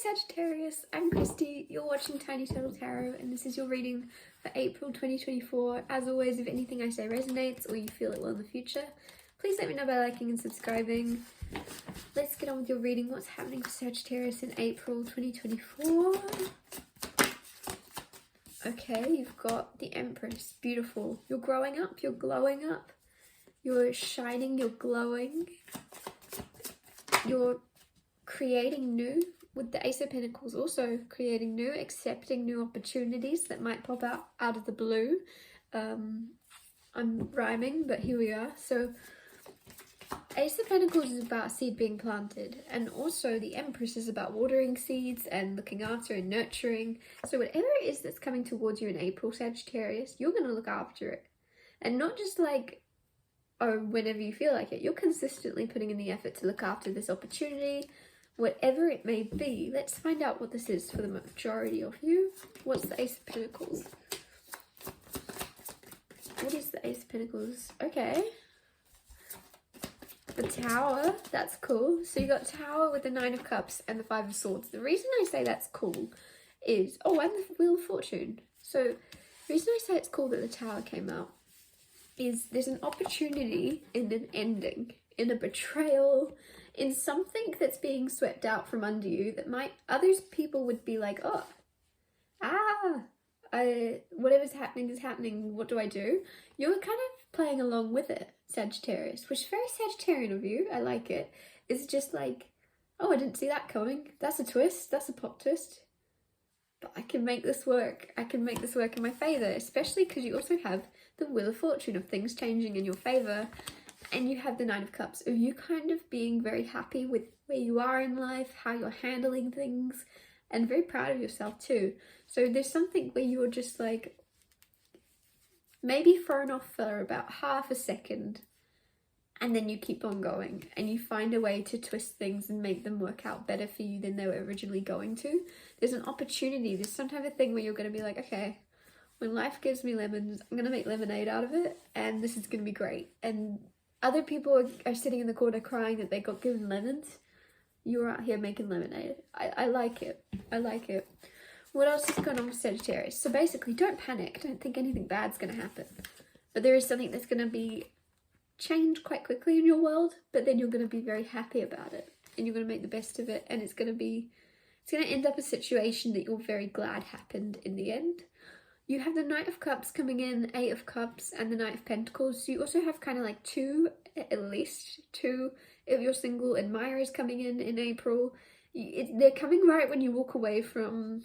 Hello Sagittarius, I'm Christy, you're watching Tiny Turtle Tarot and this is your reading for April 2024. As always, if anything I say resonates or you feel it will in the future, please let me know by liking and subscribing. Let's get on with your reading. What's happening for Sagittarius in April 2024? Okay, you've got the Empress. Beautiful. You're growing up, you're glowing up, you're shining, you're glowing, you're creating new. With the Ace of Pentacles, also creating new, accepting new opportunities that might pop out of the blue. I'm rhyming, but here we are. So Ace of Pentacles is about seed being planted, and also the Empress is about watering seeds and looking after and nurturing. So whatever it is that's coming towards you in April, Sagittarius, you're going to look after it. And not just like, oh, whenever you feel like it. You're consistently putting in the effort to look after this opportunity, whatever it may be. Let's find out what this is for the majority of you. What's the Ace of Pentacles? What is the Ace of Pentacles? Okay. The Tower, that's cool. So you got Tower with the Nine of Cups and the Five of Swords. The reason I say that's cool is, oh, and the Wheel of Fortune. So the reason I say it's cool that the Tower came out is there's an opportunity in an ending, in a betrayal, in something that's being swept out from under you that might, others people would be like, oh, whatever's happening is happening, what do I do? You're kind of playing along with it, Sagittarius, which is very Sagittarian of you. I like it. It's just like, oh, I didn't see that coming. That's a twist. That's a plot twist. But I can make this work. I can make this work in my favour, especially because you also have the Wheel of Fortune of things changing in your favour. And you have the Nine of Cups of you kind of being very happy with where you are in life, how you're handling things, and very proud of yourself too. So there's something where you're just like, maybe thrown off for about half a second, and then you keep on going, and you find a way to twist things and make them work out better for you than they were originally going to. There's an opportunity, there's some type of thing where you're going to be like, okay, when life gives me lemons, I'm going to make lemonade out of it, and this is going to be great. And other people are sitting in the corner crying that they got given lemons. You're out here making lemonade. I like it. I like it. What else is going on with Sagittarius? So basically, don't panic. Don't think anything bad's going to happen. But there is something that's going to be changed quite quickly in your world, but then you're going to be very happy about it. And you're going to make the best of it. And it's going to end up a situation that you're very glad happened in the end. You have the Knight of Cups coming in, Eight of Cups, and the Knight of Pentacles. So you also have kind of like at least two, if you're single, admirers coming in April. They're coming right when you walk away from...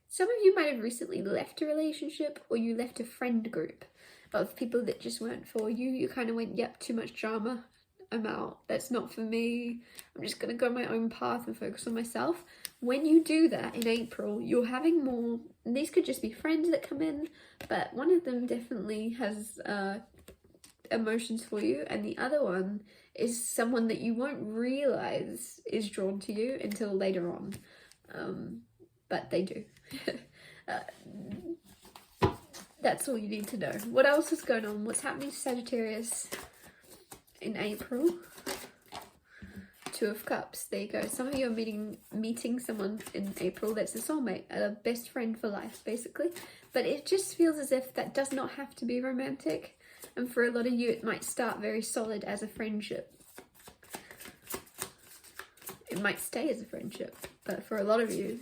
Some of you might have recently left a relationship, or you left a friend group of people that just weren't for you. You kind of went, yep, too much drama. I'm out. That's not for me. I'm just going to go my own path and focus on myself. When you do that in April, you're having more, and these could just be friends that come in, but one of them definitely has emotions for you, and the other one is someone that you won't realize is drawn to you until later on, but they do. That's all you need to know. What else is going on? What's happening to Sagittarius in April? Two of Cups. There you go. Some of you are meeting someone in April that's a soulmate, a best friend for life, basically. But it just feels as if that does not have to be romantic. And for a lot of you, it might start very solid as a friendship. It might stay as a friendship. But for a lot of you,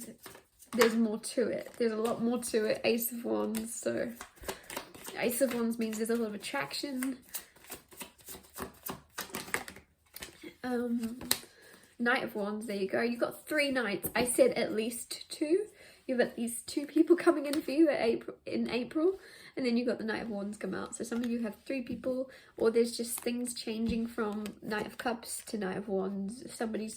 there's more to it. There's a lot more to it. Ace of Wands. So Ace of Wands means there's a lot of attraction. Knight of Wands, there you go. You got three knights. I said at least two. You have at least two people coming in for you in April, and then you got the Knight of Wands come out. So some of you have three people, or there's just things changing from Knight of Cups to Knight of Wands. Somebody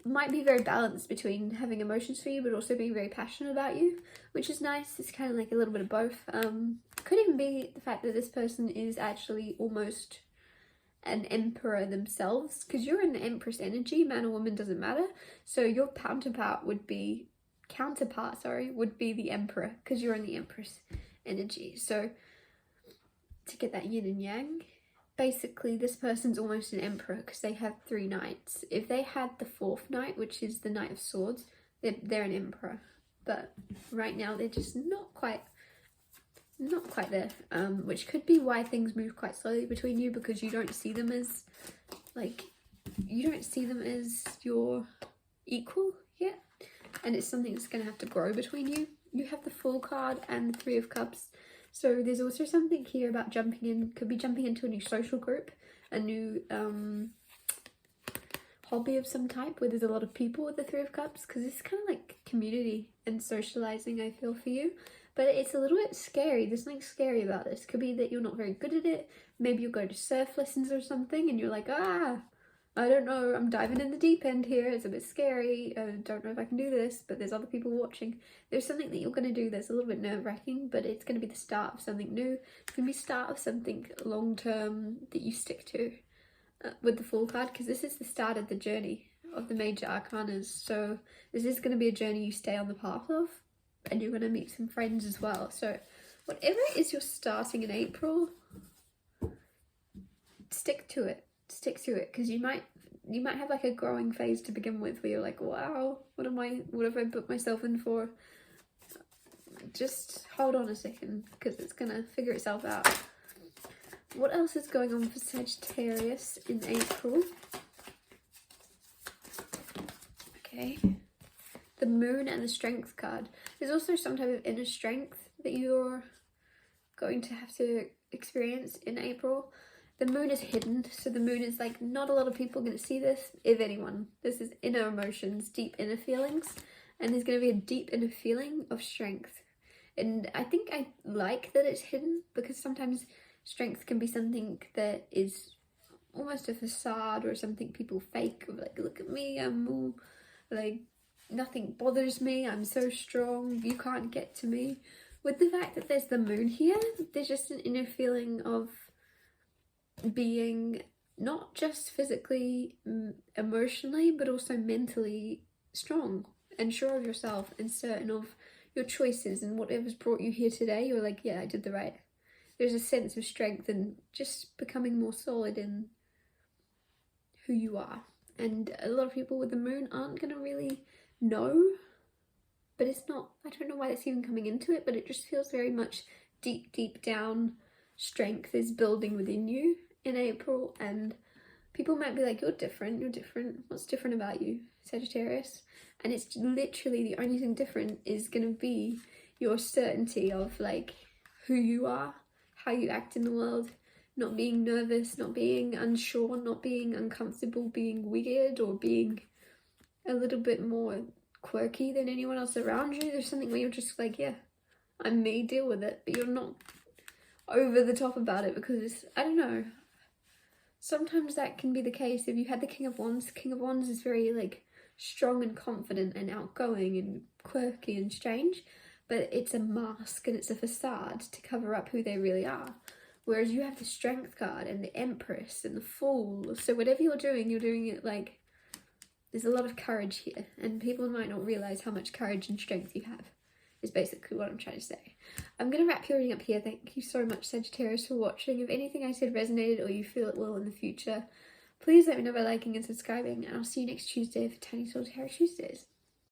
might be very balanced between having emotions for you, but also being very passionate about you, which is nice. It's kind of like a little bit of both. Could even be the fact that this person is actually almost an emperor themselves, because you're in the Empress energy, man or woman doesn't matter. So your counterpart would be the emperor, because you're in the Empress energy. So to get that yin and yang, basically this person's almost an emperor because they have 3 knights. If they had the 4th knight, which is the Knight of Swords, they're an emperor. But right now they're just not quite there, which could be why things move quite slowly between you, because you don't see them as your equal yet, and it's something that's going to have to grow between you. You have the Fool card and the 3 of Cups, so there's also something here about could be jumping into a new social group, a new hobby of some type where there's a lot of people with the 3 of Cups, because it's kind of like community and socializing, I feel, for you. But it's a little bit scary. There's something scary about this. Could be that you're not very good at it. Maybe you'll go to surf lessons or something and you're like, I don't know, I'm diving in the deep end here. It's a bit scary. I don't know if I can do this, but there's other people watching. There's something that you're going to do that's a little bit nerve-wracking, but it's going to be the start of something new. It's going to be the start of something long-term that you stick to with the Fool card, because this is the start of the journey of the major arcanas. So this is going to be a journey you stay on the path of, and you're going to meet some friends as well. So whatever it is you're starting in April, stick to it, because you might have like a growing phase to begin with where you're like, wow, what have I put myself in for? Just hold on a second, because it's going to figure itself out. What else is going on for Sagittarius in April? Okay. The Moon and the Strength card. There's also some type of inner strength that you're going to have to experience in April. The Moon is hidden, so the Moon is like, not a lot of people are going to see this, if anyone. This is inner emotions, deep inner feelings, and there's going to be a deep inner feeling of strength. And I think I like that it's hidden, because sometimes strength can be something that is almost a facade or something people fake, of like, look at me, I'm all like, nothing bothers me, I'm so strong, you can't get to me. With the fact that there's the Moon here, there's just an inner feeling of being not just physically, emotionally, but also mentally strong and sure of yourself and certain of your choices, and whatever's brought you here today, you're like, yeah, I did the right. There's a sense of strength and just becoming more solid in who you are. And a lot of people with the Moon aren't going to really know, but it's not, I don't know why that's even coming into it, but it just feels very much deep down strength is building within you in April, and people might be like, you're different, what's different about you, Sagittarius? And it's literally the only thing different is going to be your certainty of like who you are, how you act in the world, not being nervous, not being unsure, not being uncomfortable, being weird, or being a little bit more quirky than anyone else around you. There's something where you're just like, yeah, I'm me, deal with it, but you're not over the top about it, because it's, I don't know, sometimes that can be the case. If you had the King of Wands is very like strong and confident and outgoing and quirky and strange, but it's a mask and it's a facade to cover up who they really are. Whereas you have the Strength card and the Empress and the Fool, so whatever you're doing it like, there's a lot of courage here, and people might not realise how much courage and strength you have, is basically what I'm trying to say. I'm going to wrap your reading up here. Thank you so much, Sagittarius, for watching. If anything I said resonated or you feel it will in the future, please let me know by liking and subscribing, and I'll see you next Tuesday for Tiny Soul Tarot Tuesdays.